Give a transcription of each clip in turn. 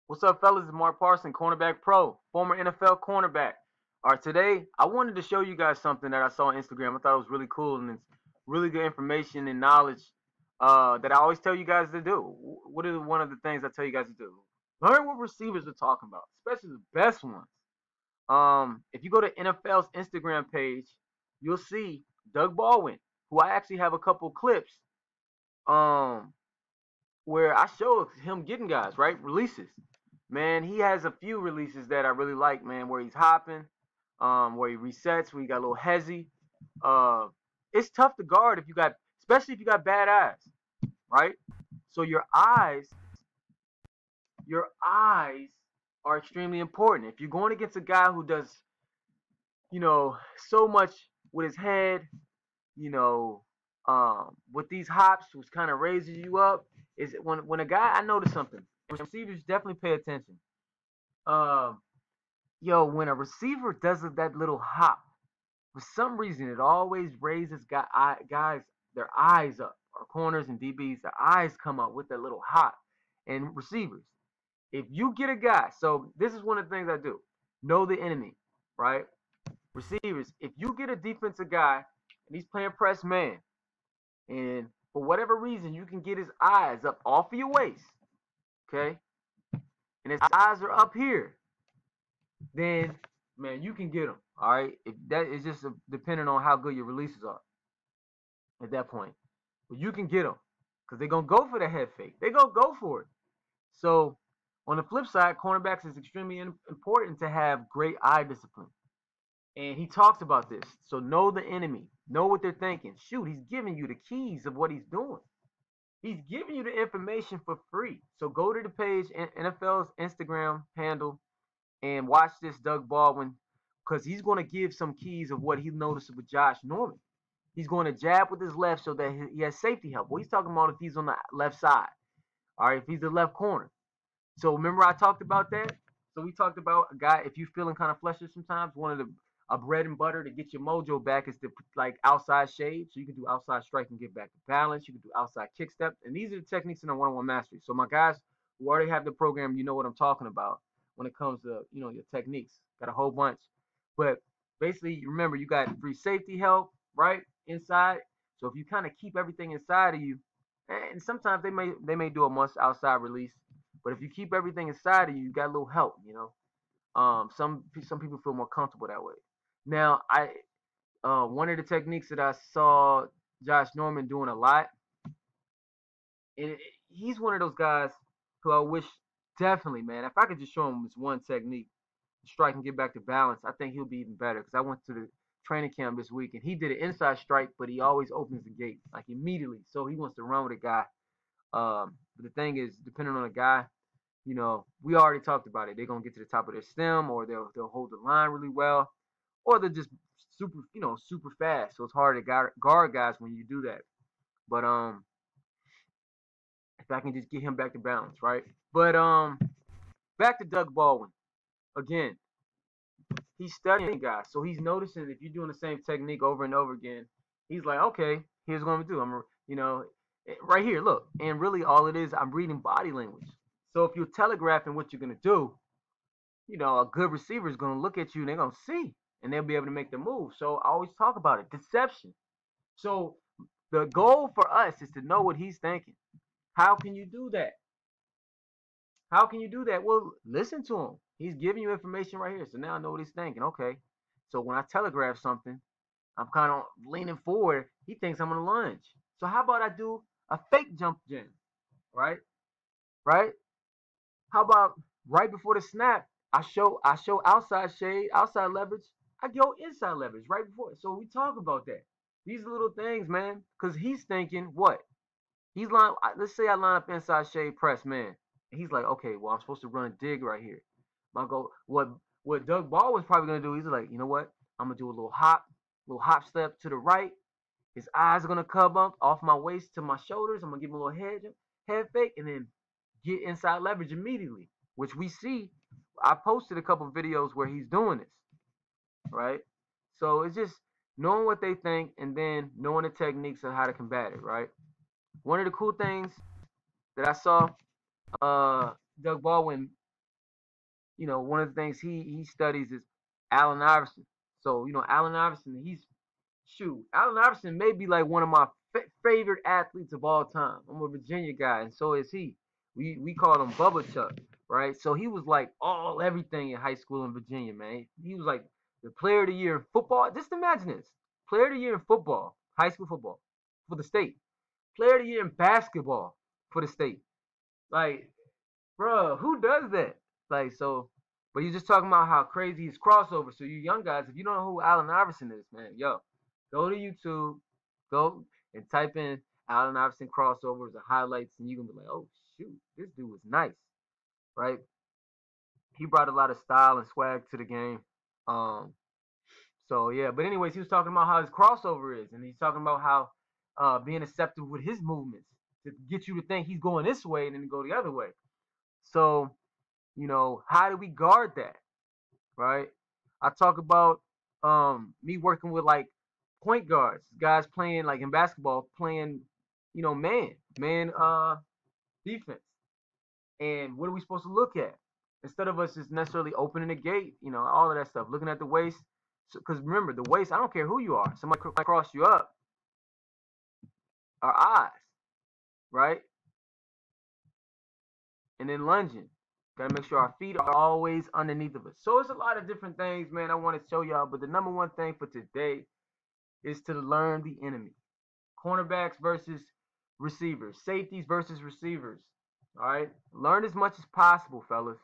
What's up, fellas? It's Mark Parson, Cornerback Pro, former NFL cornerback. All right, today I wanted to show you guys something that I saw on Instagram. I thought it was really cool and it's really good information and knowledge that I always tell you guys to do. What is one of the things I tell you guys to do? Learn what receivers are talking about, especially the best ones. If you go to NFL's Instagram page, you'll see Doug Baldwin, who I actually have a couple clips um, where I show him getting guys, right? Releases. Man, he has a few releases that I really like, man, where he's hopping, where he resets, where he got a little hezzy. Uh, it's tough to guard if you got, especially if you got bad eyes, right? So your eyes are extremely important. If you're going against a guy who does, so much with his head, with these hops, which kind of raises you up, is when a guy, I noticed something. Receivers definitely pay attention. Um, when a receiver does that little hop, for some reason it always raises guys their eyes up. Or corners and DBs, their eyes come up with that little hop. And receivers, if you get a guy, so this is one of the things I do. Know the enemy, right? Receivers, if you get a defensive guy and he's playing press man, and for whatever reason you can get his eyes up off of your waist, okay, and his eyes are up here, then man, you can get him. All right, if that is just depending on how good your releases are at that point, but you can get them because they're gonna go for the head fake. They're gonna go for it. So on the flip side, cornerbacks is extremely important to have great eye discipline. And he talks about this. So know the enemy, know what they're thinking. Shoot, he's giving you the keys of what he's doing. He's giving you the information for free. So go to the page, NFL's Instagram handle, and watch this Doug Baldwin because he's going to give some keys of what he noticed with Josh Norman. He's going to jab with his left so that he has safety help. Well, he's talking about if he's on the left side. All right, if he's the left corner. So remember I talked about that? So we talked about a guy, if you're feeling kind of fleshy sometimes, one of the a bread and butter to get your mojo back is the like outside shade. So you can do outside strike and get back to balance. You can do outside kick step. And these are the techniques in the one-on-one mastery. So my guys who already have the program, you know what I'm talking about when it comes to, your techniques. Got a whole bunch. But basically, remember, you got free safety help, right? Inside. So if you kind of keep everything inside of you, and sometimes they may do a must outside release, but if you keep everything inside of you, you got a little help. Some people feel more comfortable that way. Now, one of the techniques that I saw Josh Norman doing a lot, and he's one of those guys who I wish definitely, man, if I could just show him this one technique, strike and get back to balance, I think he'll be even better. Because I went to the training camp this week and he did an inside strike, but he always opens the gate like immediately. So he wants to run with a guy. But the thing is, depending on the guy, we already talked about it. They're gonna get to the top of their stem, or they'll hold the line really well, or they're just super fast. So it's hard to guard guys when you do that. But if I can just get him back to balance, right? But back to Doug Baldwin again. He's studying guys, so he's noticing if you're doing the same technique over and over again. He's like, okay, here's what I'm gonna do. Right here, look, and really all it is, I'm reading body language. So if you're telegraphing what you're gonna do, a good receiver is going to look at you and they're going to see and they'll be able to make the move. So I always talk about it, deception. So the goal for us is to know what he's thinking. How can you do that? How can you do that? Well, listen to him. He's giving you information right here. So now I know what he's thinking. Okay. So when I telegraph something, I'm kind of leaning forward. He thinks I'm going to lunge. So how about I do a fake jump jam? Right? Right? How about right before the snap, I show outside shade, outside leverage. I go inside leverage right before. So we talk about that. These little things, man, because he's thinking what? He's line. Let's say I line up inside shade press, man. And he's like, okay, well I'm supposed to run a dig right here. My goal. What Doug Ball was probably gonna do? He's like, you know what? I'm gonna do a little hop step to the right. His eyes are gonna come up off my waist to my shoulders. I'm gonna give him a little head fake, and then get inside leverage immediately, which we see. I posted a couple of videos where he's doing this, right? So it's just knowing what they think and then knowing the techniques of how to combat it, right? One of the cool things that I saw Doug Baldwin one of the things he studies is Allen Iverson. So, Allen Iverson, Allen Iverson may be like one of my favorite athletes of all time. I'm a Virginia guy, and so is he. We called him Bubba Chuck, right? So he was like everything in high school in Virginia, man. He was like the player of the year in football. Just imagine this: player of the year in football, high school football, for the state. Player of the year in basketball for the state. Like, bro, who does that? Like, so, but you're just talking about how crazy his crossover. So you young guys, if you don't know who Allen Iverson is, man, yo, go to YouTube, go and type in Allen Iverson crossovers or highlights, and you're gonna be like, oh shoot, this dude was nice, right? He brought a lot of style and swag to the game. Um, so yeah, but anyways, he was talking about how his crossover is, and he's talking about how being accepted with his movements to get you to think he's going this way and then go the other way. So, how do we guard that, right? I talk about me working with like point guards, guys playing like in basketball, playing, man defense. And what are we supposed to look at? Instead of us just necessarily opening the gate, all of that stuff, looking at the waist. Because remember, the waist, I don't care who you are. Somebody might cross you up. Our eyes, right? And then lunging. Gotta make sure our feet are always underneath of us. So it's a lot of different things, man, I want to show y'all. But the number one thing for today is to learn the enemy. Cornerbacks versus receivers. Safeties versus receivers. All right? Learn as much as possible, fellas.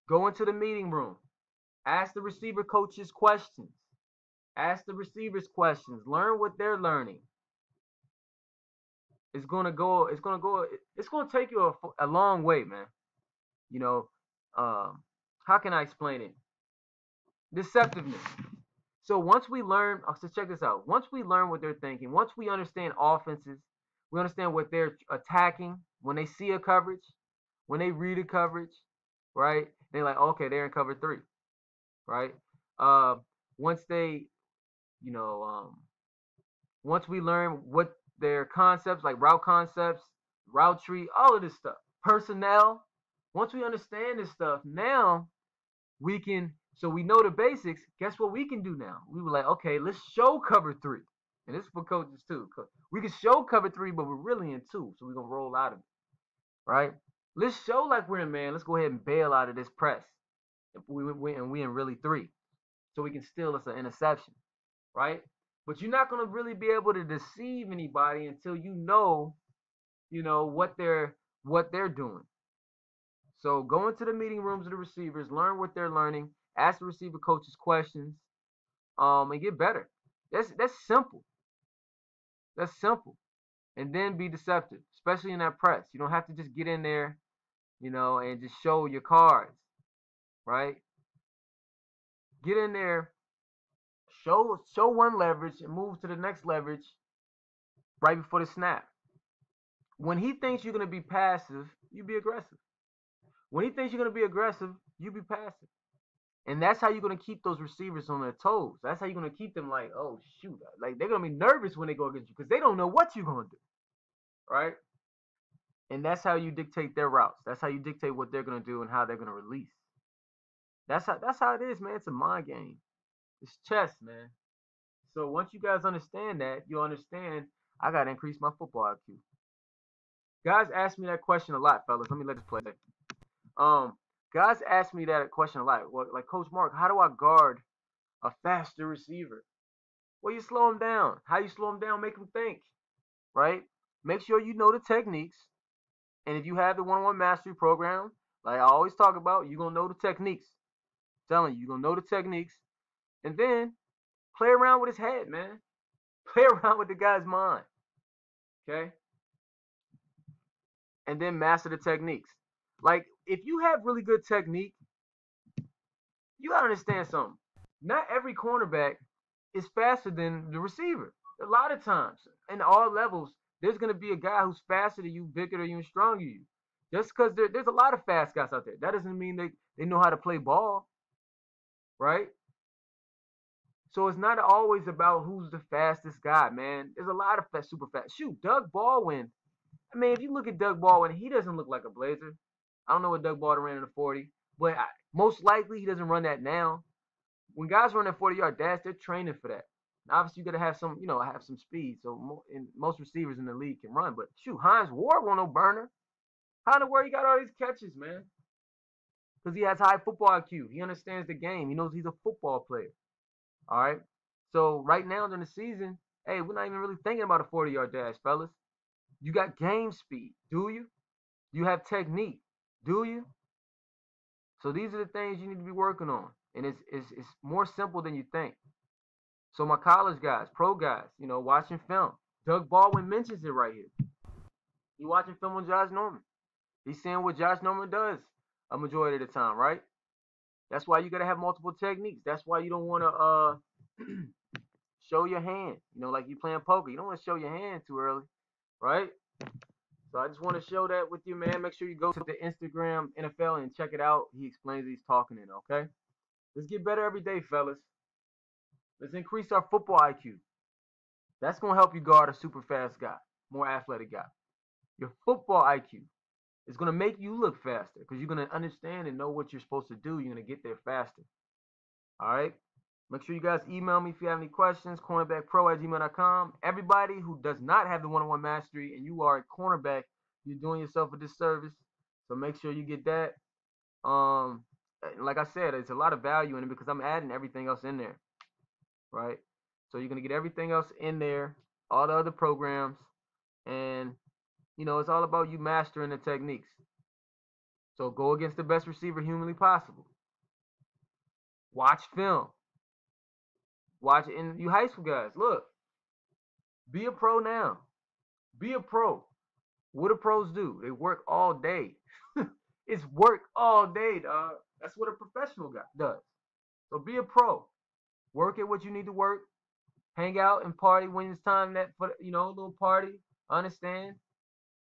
Go into the meeting room. Ask the receiver coaches questions. Ask the receivers questions. Learn what they're learning. It's gonna take you a long way, man. How can I explain it? Deceptiveness. So once we learn, so check this out. Once we learn what they're thinking, once we understand offenses, we understand what they're attacking when they see a coverage, when they read a coverage, right? They're like, okay, they're in cover 3, right? Once they, you know, once we learn what their concepts, like route concepts, route tree, all of this stuff, personnel. Once we understand this stuff, now we can. So we know the basics. Guess what we can do now? We were like, okay, let's show cover 3, and this is for coaches too. We can show cover 3, but we're really in 2, so we're gonna roll out of it, right? Let's show like we're in man. Let's go ahead and bail out of this press. If we in really 3, so we can steal us an interception, right? But you're not gonna really be able to deceive anybody until what they're doing. So go into the meeting rooms of the receivers, learn what they're learning, ask the receiver coaches questions, and get better. That's simple. That's simple. And then be deceptive, especially in that press. You don't have to just get in there, and just show your cards, right? Get in there, show one leverage and move to the next leverage right before the snap. When he thinks you're gonna be passive, you be aggressive. When he thinks you're gonna be aggressive, you be passive. And that's how you're gonna keep those receivers on their toes. That's how you're gonna keep them like, oh shoot, like they're gonna be nervous when they go against you because they don't know what you're gonna do, right? And that's how you dictate their routes. That's how you dictate what they're gonna do and how they're gonna release. That's how it is, man. It's a mind game. It's chess, man. So once you guys understand that, you'll understand I gotta increase my football IQ. Guys ask me that question a lot, fellas. Let me let this play. Um, guys ask me that question a lot. Well, like Coach Mark, how do I guard a faster receiver? Well, you slow him down. How you slow him down? Make him think, right? Make sure you know the techniques. And if you have the one-on-one mastery program, like I always talk about, you're gonna know the techniques. I'm telling you, you're gonna know the techniques. And then play around with his head, man. Play around with the guy's mind. Okay? And then master the techniques. Like, if you have really good technique, you gotta understand something. Not every cornerback is faster than the receiver. A lot of times, in all levels, there's gonna be a guy who's faster than you, bigger than you, and stronger than you. Just because there's a lot of fast guys out there, that doesn't mean they know how to play ball, right? So it's not always about who's the fastest guy, man. There's a lot of super fast. Shoot, Doug Baldwin. I mean, if you look at Doug Baldwin, he doesn't look like a Blazer. I don't know what Doug Baldwin ran in the 40, But most likely he doesn't run that now. When guys run that 40-yard dash, they're training for that. Obviously, you got to have some, have some speed. So most receivers in the league can run. But shoot, Hines Ward won't no burner. How in the world he got all these catches, man? Because he has high football IQ. He understands the game. He knows he's a football player. All right. So right now during the season, hey, we're not even really thinking about a 40-yard dash, fellas. You got game speed, do you? You have technique, do you? So these are the things you need to be working on, and it's more simple than you think. So my college guys, pro guys, watching film. Doug Baldwin mentions it right here. He watching film on Josh Norman. He's seeing what Josh Norman does a majority of the time, right? That's why you gotta have multiple techniques. That's why you don't want to show your hand. Like you playing poker. You don't want to show your hand too early, right? So I just want to show that with you, man. Make sure you go to the Instagram NFL and check it out. He explains he's talking in, okay? Let's get better every day, fellas. Let's increase our football IQ. That's going to help you guard a super fast guy, more athletic guy. Your football IQ is going to make you look faster because you're going to understand and know what you're supposed to do. You're going to get there faster. All right? Make sure you guys email me if you have any questions, cornerbackpro@gmail.com. Everybody who does not have the one-on-one mastery and you are a cornerback, you're doing yourself a disservice. So make sure you get that. Like I said, it's a lot of value in it because I'm adding everything else in there, right? So you're going to get everything else in there, all the other programs, and, it's all about you mastering the techniques. So go against the best receiver humanly possible. Watch film. Watch it. And you high school guys, look, be a pro now. Be a pro. What do pros do? They work all day. It's work all day, dog. That's what a professional guy does. So be a pro. Work at what you need to work. Hang out and party when it's time for a little party. Understand?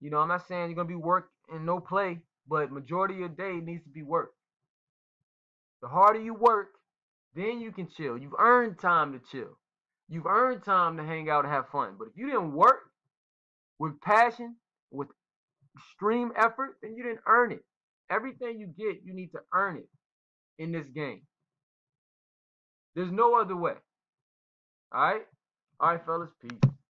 I'm not saying you're gonna be work and no play, but majority of your day needs to be work. The harder you work, then you can chill. You've earned time to chill. You've earned time to hang out and have fun. But if you didn't work with passion, with extreme effort, then you didn't earn it. Everything you get, you need to earn it in this game. There's no other way. All right? All right, fellas. Peace.